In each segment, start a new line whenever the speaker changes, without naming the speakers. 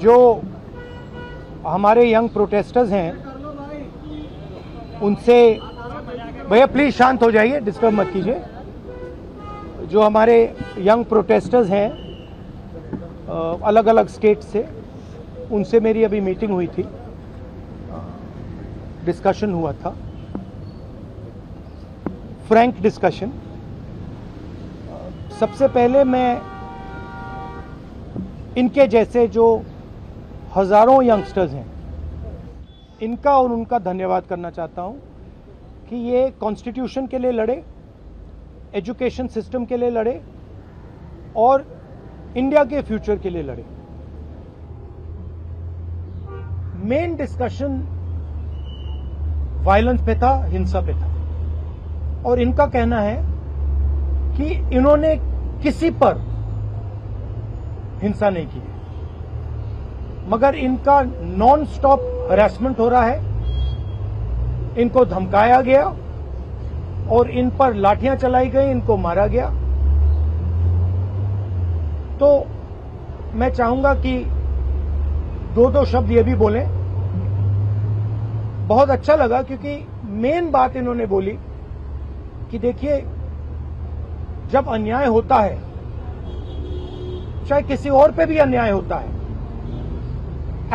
जो हमारे young protesters हैं उनसे, भैया प्लीज शांत हो जाइए, डिस्टर्ब मत कीजिए। जो हमारे यंग प्रोटेस्टर्स हैं अलग अलग स्टेट से, उनसे मेरी अभी मीटिंग हुई थी, डिस्कशन हुआ था, फ्रैंक डिस्कशन। सबसे पहले मैं इनके जैसे जो हजारों यंगस्टर्स हैं इनका और उनका धन्यवाद करना चाहता हूं कि ये कॉन्स्टिट्यूशन के लिए लड़े, एजुकेशन सिस्टम के लिए लड़े और इंडिया के फ्यूचर के लिए लड़े। मेन डिस्कशन वायलेंस पे था, हिंसा पे था, और इनका कहना है कि इन्होंने किसी पर हिंसा नहीं की है, मगर इनका नॉन स्टॉप हरासमेंट हो रहा है, इनको धमकाया गया और इन पर लाठियां चलाई गई, इनको मारा गया। तो मैं चाहूंगा कि दो शब्द ये भी बोलें। बहुत अच्छा लगा क्योंकि मेन बात इन्होंने बोली कि देखिए, जब अन्याय होता है, चाहे किसी और पे भी अन्याय होता है,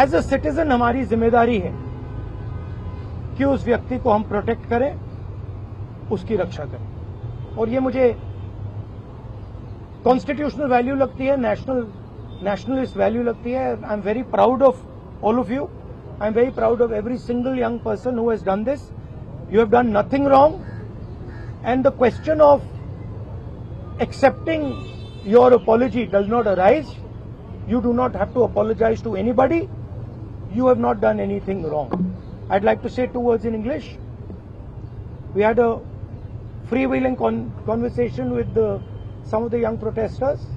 एज अ सिटीजन हमारी जिम्मेदारी है कि उस व्यक्ति को हम प्रोटेक्ट करें, उसकी रक्षा करें। और ये मुझे कॉन्स्टिट्यूशनल वैल्यू लगती है, नेशनलिस्ट वैल्यू लगती है। I am very proud of all of you. I am very proud of every single young person who has done this. You have done nothing wrong, and the question of accepting your apology does not arise. You do not have to apologize to anybody. You have not done anything wrong. I'd like to say 2 words in English. We had a freewheeling conversation with some of the young protesters.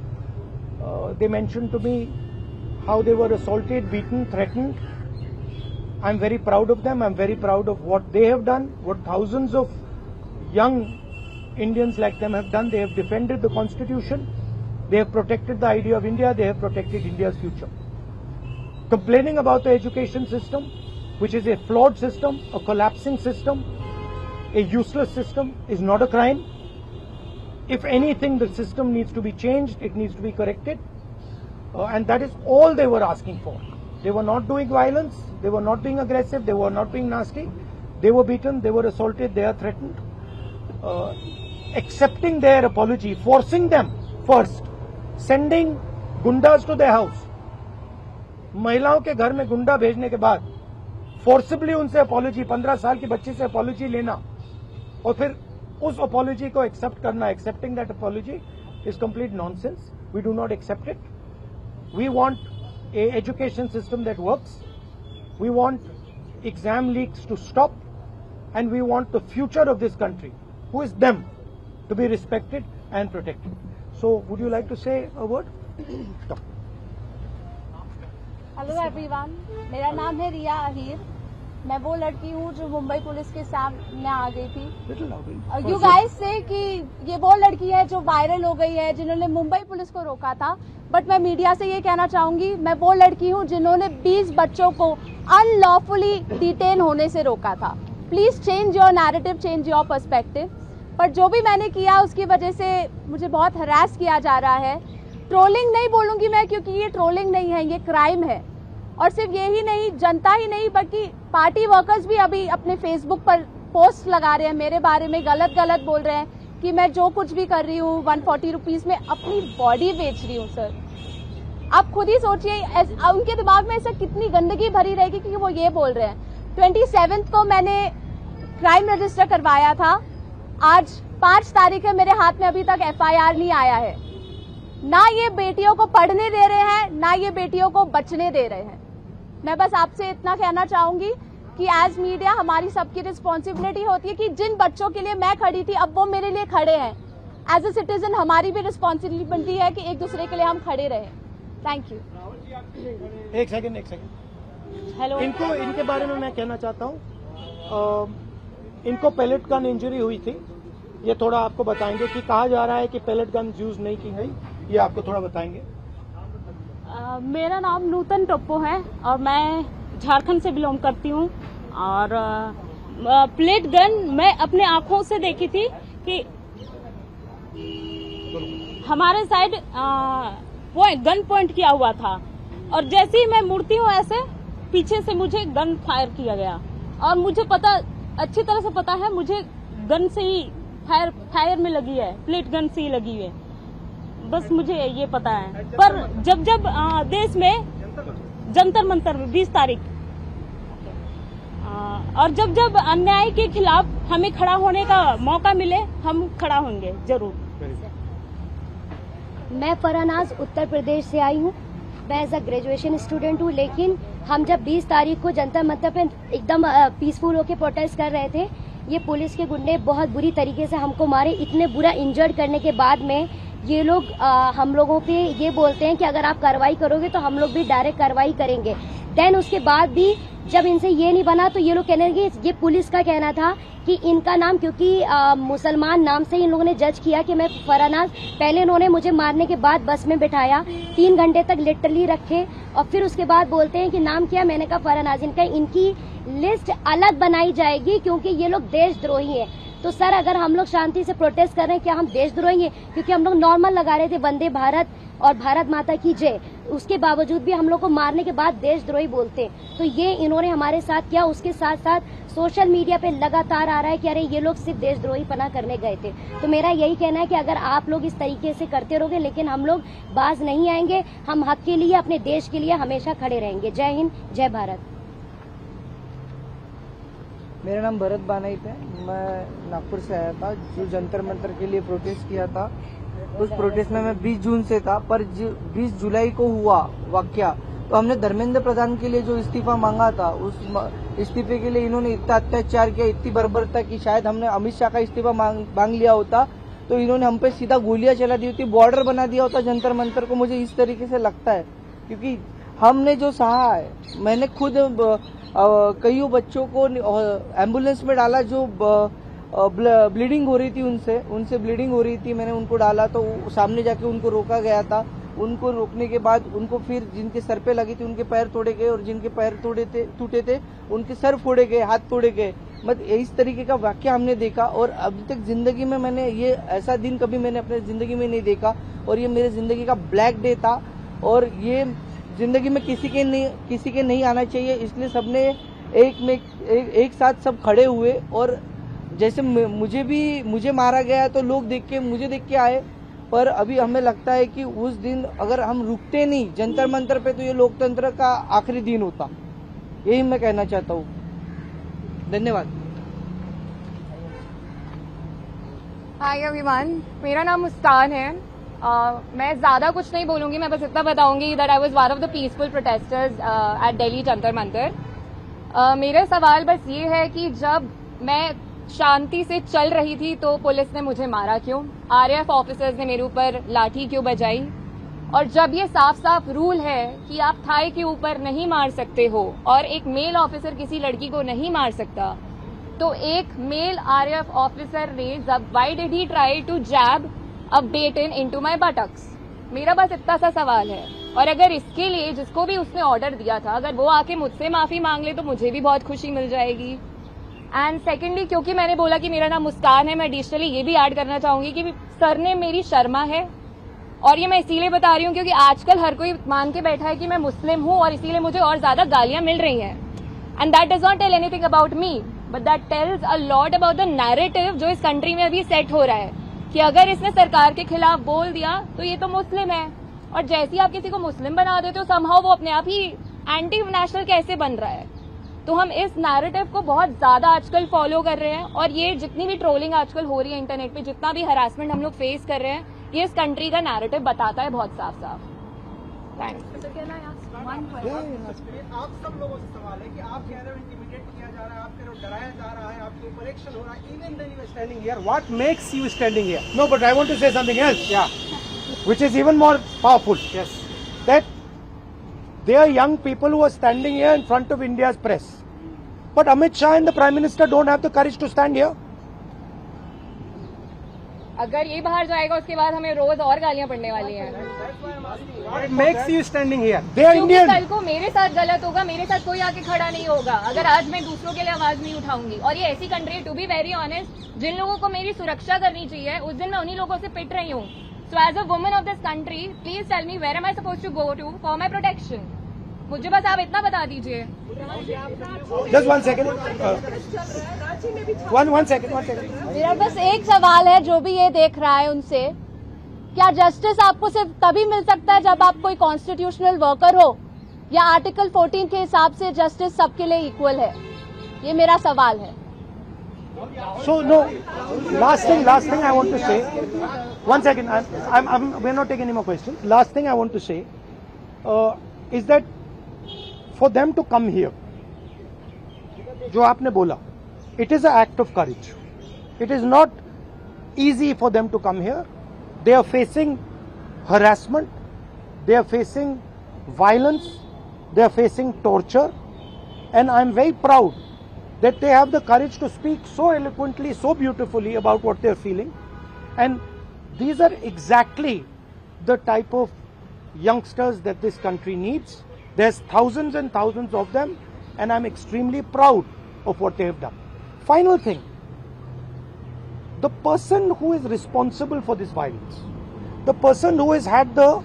They mentioned to me how they were assaulted, beaten, threatened. I'm very proud of them. I'm very proud of what they have done, what thousands of young Indians like them have done. They have defended the Constitution. They have protected the idea of India. They have protected India's future. Complaining about the education system, which is a flawed system, a collapsing system, a useless system, is not a crime. If anything, the system needs to be changed. It needs to be corrected. And that is all they were asking for. They were not doing violence. They were not being aggressive. They were not being nasty. They were beaten. They were assaulted. They are threatened. Accepting their apology, forcing them first, sending gundas to their house. महिलाओं के घर में गुंडा भेजने के बाद forcibly उनसे apology, 15 साल की बच्ची से अपॉलॉजी लेना और फिर उस अपॉलॉजी को एक्सेप्ट करना, accepting that apology is complete nonsense. We do not accept it. We want a education system that works. We want exam leaks to stop, and we want the future of this country, who is them, to be respected and protected. So would you like to say a word? Stop.
Hello everyone, मेरा नाम है रिया अहीर. मैं वो लड़की हूँ जो Mumbai police के सामने आ गई थी. यू गाइस से कि ये वो लड़की है जो वायरल हो गई है, जिन्होंने मुंबई पुलिस को रोका था. बट मैं मीडिया से ये कहना चाहूंगी, मैं वो लड़की हूँ जिन्होंने 20 बच्चों को अनलॉफुली डिटेन होने से रोका था. Please change your narrative, change your perspective. पर जो भी मैंने किया उसकी वजह से मुझे बहुत हरास किया जा रहा है. ट्रोलिंग नहीं बोलूंगी मैं, क्योंकि ये ट्रोलिंग नहीं है, ये क्राइम है. और सिर्फ यही नहीं, जनता ही नहीं बल्कि पार्टी वर्कर्स भी अभी अपने फेसबुक पर पोस्ट लगा रहे हैं, मेरे बारे में गलत बोल रहे हैं कि मैं जो कुछ भी कर रही हूँ 140 रुपीज में अपनी बॉडी बेच रही हूँ. सर आप खुद ही सोचिए, उनके दिमाग में ऐसा कितनी गंदगी भरी रहेगी कि वो ये बोल रहे हैं. 27 को मैंने क्राइम रजिस्टर करवाया था. आज 5 तारीख है, मेरे हाथ में अभी तक FIR नहीं आया है. ना ये बेटियों को पढ़ने दे रहे हैं, ना ये बेटियों को बचने दे रहे हैं. मैं बस आपसे इतना कहना चाहूंगी कि एज मीडिया हमारी सबकी रिस्पॉन्सिबिलिटी होती है कि जिन बच्चों के लिए मैं खड़ी थी अब वो मेरे लिए खड़े हैं. एज अ सिटीजन हमारी भी रिस्पॉन्सिबिलिटी है कि एक दूसरे के लिए हम खड़े रहें. Thank you.
एक सेकंड.
हेलो,
इनके बारे में मैं कहना चाहता हूँ. इनको पैलेट गन इंजरी हुई थी. ये थोड़ा आपको बताएंगे कि कहा जा रहा है कि पैलेट गन यूज नहीं की गई. ये आपको थोड़ा बताएंगे.
मेरा नाम नूतन टोप्पो है और मैं झारखंड से बिलोंग करती हूँ। और प्लेट गन मैं अपने आंखों से देखी थी कि हमारे साइड गन पॉइंट किया हुआ था और जैसे ही मैं मुड़ती हूँ ऐसे पीछे से मुझे गन फायर किया गया और मुझे पता अच्छी तरह से पता है मुझे गन से ही फायर में लगी है, प्लेट गन से ही लगी है, बस मुझे ये पता है। पर जब देश में जंतर मंतर में 20 तारीख और जब अन्याय के खिलाफ हमें खड़ा होने का मौका मिले हम खड़ा होंगे जरूर।
मैं फरहानाज उत्तर प्रदेश से आई हूँ। मैं एज अ ग्रेजुएशन स्टूडेंट हूँ, लेकिन हम जब 20 तारीख को जंतर मंतर पे एकदम पीसफुल होके प्रोटेस्ट कर रहे थे, ये पुलिस के गुंडे बहुत बुरी तरीके से हमको मारे। इतने बुरा इंजर्ड करने के बाद में ये लोग हम लोगों पे ये बोलते हैं कि अगर आप कार्रवाई करोगे तो हम लोग भी डायरेक्ट कार्रवाई करेंगे। देन उसके बाद भी जब इनसे ये नहीं बना तो ये लोग कहने लगे, ये पुलिस का कहना था कि इनका नाम क्योंकि मुसलमान नाम से इन लोगों ने जज किया कि मैं फरहानाज। पहले इन्होंने मुझे मारने के बाद बस में बिठाया, 3 घंटे तक लिटरली रखे और फिर उसके बाद बोलते हैं कि नाम क्या, मैंने कहा फरहानाज। इनकी लिस्ट अलग बनाई जाएगी क्योंकि ये लोग देशद्रोही हैं। तो सर अगर हम लोग शांति से प्रोटेस्ट कर रहे हैं क्या हम देशद्रोही हैं? क्योंकि हम लोग नॉर्मल लगा रहे थे वंदे भारत और भारत माता की जय, उसके बावजूद भी हम लोग को मारने के बाद देशद्रोही बोलते। तो ये इन्होंने हमारे साथ किया। उसके साथ साथ सोशल मीडिया पे लगातार आ रहा है कि अरे ये लोग सिर्फ देशद्रोही पना करने गए थे। तो मेरा यही कहना है कि अगर आप लोग इस तरीके से करते रहोगे लेकिन हम लोग बाज नहीं आएंगे, हम हक के लिए अपने देश के लिए हमेशा खड़े रहेंगे। जय हिंद, जय भारत।
मेरा नाम भरत बानाइत है। मैं नागपुर से आया था जो जंतर मंतर के लिए प्रोटेस्ट किया था। उस प्रोटेस्ट में मैं 20 जून से था, पर 20 जुलाई को हुआ वाकया तो हमने धर्मेंद्र प्रधान के लिए जो इस्तीफा मांगा था, उस इस्तीफे के लिए इन्होंने इतना अत्याचार किया, इतनी बर्बरता की शायद हमने अमित शाह का इस्तीफा मांग लिया होता तो इन्होंने हम पे सीधा गोलियां चला दी होती, बॉर्डर बना दिया होता जंतर मंतर को। मुझे इस तरीके से लगता है क्योंकि हमने जो सहा है, मैंने खुद कई बच्चों को एम्बुलेंस में डाला जो ब्लीडिंग हो रही थी, उनसे ब्लीडिंग हो रही थी, मैंने उनको डाला तो सामने जाके उनको रोका गया था। उनको रोकने के बाद उनको फिर जिनके सर पे लगी थी उनके पैर तोड़े गए और जिनके पैर टूटे थे उनके सर फोड़े गए, हाथ तोड़े गए। मतलब इस तरीके का वाकया हमने देखा और अभी तक जिंदगी में मैंने ये ऐसा दिन कभी मैंने अपने जिंदगी में नहीं देखा और ये मेरे जिंदगी का ब्लैक डे था और ये जिंदगी में किसी के नहीं आना चाहिए। इसलिए सबने एक साथ सब खड़े हुए और जैसे मुझे मारा गया तो लोग मुझे देख के आए, पर अभी हमें लगता है कि उस दिन अगर हम रुकते नहीं जंतर मंतर पे तो ये लोकतंत्र का आखिरी दिन होता। यही मैं कहना चाहता हूँ। धन्यवाद।
हाय एवरीवन, मेरा नाम मुस्कान है। मैं ज्यादा कुछ नहीं बोलूंगी, मैं बस इतना बताऊंगी that I was one of the peaceful protesters at Delhi Jantar Mantar. मेरा सवाल बस ये है कि जब मैं शांति से चल रही थी तो पुलिस ने मुझे मारा क्यों? आरएएफ ऑफिसर्स ने मेरे ऊपर लाठी क्यों बजाई? और जब ये साफ साफ रूल है कि आप थाई के ऊपर नहीं मार सकते हो और एक मेल ऑफिसर किसी लड़की को नहीं मार सकता, तो एक मेल आरएएफ ऑफिसर ने why did he try to jab a baton into my buttocks? मेरा बस इतना सा सवाल है। और अगर इसके लिए जिसको भी उसने ऑर्डर दिया था अगर वो आके मुझसे माफी मांग ले तो मुझे भी बहुत खुशी मिल जाएगी। एंड सेकेंडली, क्योंकि मैंने बोला कि मेरा नाम मुस्कान है, मैं एडिशनली ये भी ऐड करना चाहूंगी कि सर ने मेरी शर्मा है और ये मैं इसीलिए बता रही हूँ क्योंकि आजकल हर कोई मान के बैठा है कि मैं मुस्लिम हूँ और इसीलिए मुझे और ज्यादा गालियां मिल रही हैं। And that does not tell anything about me but that tells a lot about the narrative जो इस कंट्री में अभी सेट हो रहा है कि अगर इसने सरकार के खिलाफ बोल दिया तो ये तो मुस्लिम है, और जैसे ही आप किसी को मुस्लिम बना देते हो समहाउ वो अपने आप ही एंटी नेशनल कैसे बन रहा है। तो हम इस नैरेटिव को बहुत ज्यादा आजकल फॉलो कर रहे हैं और ये जितनी भी ट्रोलिंग आजकल हो रही है इंटरनेट पे, जितना भी हरासमेंट हम लोग फेस कर रहे हैं, ये इस कंट्री का नैरेटिव बताता है बहुत साफ साफ। थैंक्स।
आप सब लोगों से सवाल है कि आप कह रहे हो इंटिमिडेट किया जा रहा है, आप कह रहे हो डराया जा रहा है, आपके ऊपर एक्शन हो रहा है, even then you are standing here, what makes you standing here?
No, but I want to say something else.
Yeah.
Which is even more powerful.
Yes.
That there are young people who are standing here in front of India's press. But Amit Shah and the Prime Minister don't have the courage to stand here.
अगर ये बाहर जाएगा उसके बाद हमें रोज और गालियां पड़ने वाली हैं।
What makes you standing here?
They are
क्योंकि
Indian.
कल को मेरे साथ गलत होगा, मेरे साथ कोई आके खड़ा नहीं होगा अगर आज मैं दूसरों के लिए आवाज नहीं उठाऊंगी। और ये ऐसी country, to be very honest, जिन लोगों को मेरी सुरक्षा करनी चाहिए उस दिन मैं उन्हीं लोगों से पिट रही हूँ। So as a woman of this country, please tell me where am I suppose to go to for my protection. मुझे बस आप इतना बता दीजिए।
Just 1 second. One second.
मेरा बस एक सवाल है जो भी ये देख रहा है उनसे, क्या जस्टिस आपको सिर्फ तभी मिल सकता है जब आप कोई कॉन्स्टिट्यूशनल वर्कर हो, या आर्टिकल 14 के हिसाब से जस्टिस सबके लिए इक्वल है? ये मेरा सवाल है।
So no, last thing I want to say. 1 second. We're not taking any more questions. Last thing I want to say is that for them to come here, जो आपने बोला, it is an act of courage. It is not easy for them to come here. They are facing harassment, they are facing violence, they are facing torture, and I am very proud that they have the courage to speak so eloquently, so beautifully about what they are feeling. And these are exactly the type of youngsters that this country needs. There's thousands and thousands of them, and I'm extremely proud of what they have done. Final thing, the person who is responsible for this violence, the person who has had the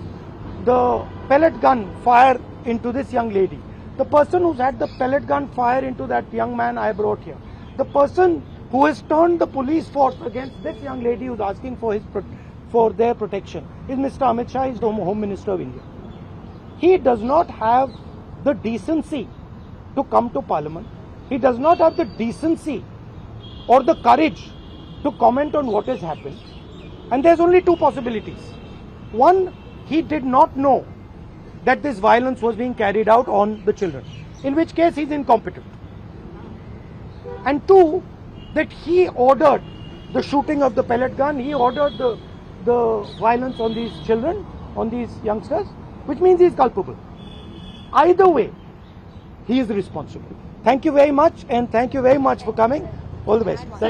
pellet gun fire into this young lady, the person who's had the pellet gun fire into that young man I brought here, the person who has turned the police force against this young lady who's asking for their protection is Mr. Amit Shah, he's the Home Minister of India. He does not have the decency to come to Parliament. He does not have the decency or the courage to comment on what has happened. And there's only two possibilities. One, he did not know that this violence was being carried out on the children, in which case he's incompetent. And two, that he ordered the shooting of the pellet gun, he ordered the violence on these children, on these youngsters, which means he's culpable. Either way, he is responsible. Thank you very much, and thank you very much for coming. All the best. Thank you.